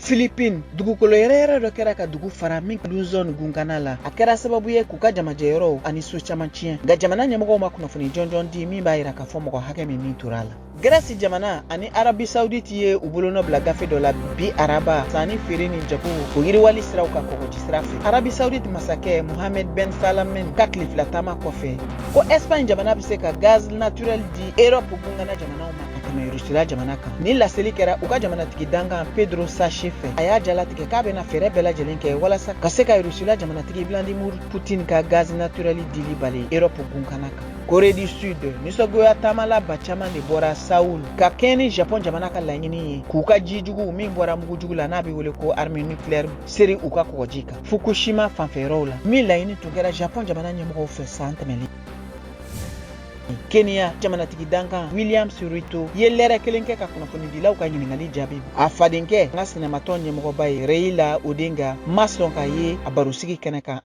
Philippines dugukolo yɛrɛ dɔ kɛra ka dugu fara min ka zone gunkana la a kɛra sababu ye k'u ka jamajɛyɔrɔw ani so caman tiɲɛ nka jamana ɲɛmɔgɔw ma kunnafoni jɔnjɔn di min b'a yira k'a fɔ mɔgɔ hakɛ min tora a la. Grèce jamana ani Arabi Saoudite ye u bolonɔ bila gafe dɔ la bi araba sanni feere ni jago o yiriwali siraw ka kɔgɔji sira fɛ. Arabi Saoudite masakɛ Mohammed Ben Salman ka tile fila taama kɔfɛ ko Espagne jamana bɛ se ka gaz naturel di Europe gunkana jamanaw ma ka tɛmɛ Rusila jamana kan. Ni laseli kɛra u ka jamanatigi dankan Pedro Sanchez fɛ a y'a jalatigɛ k'a bɛna fɛɛrɛ bɛɛ lajɛlen kɛ walasa ka se ka Rusila jamanatigi Vladimir Putin ka gaz naturel dili bali Europe gunkana kan. Corée du Sud nisɔngoya taamala ba caman de bɔra Seoul ka kɛɲɛ ni Japon jamana ka laɲini ye k'u ka ji jugu min bɔra mugujugu la n'a bɛ wele ko armée nucléaire seri u ka kɔgɔji kan. Fukushima fanfɛyɔrɔw la min laɲini tun kɛra Japon jamana ɲɛmɔgɔw fɛ san tɛmɛnen. Kenya jamanatigi dankan William Ruto ye lɛrɛ kelen kɛ ka kunnafonidilaw ka ɲininkali jaabi. A fadenkɛ n ka sinamatɔn ɲɛmɔgɔba ye Raila Odinga ma sɔn k'a ye a barosigi kɛnɛ kan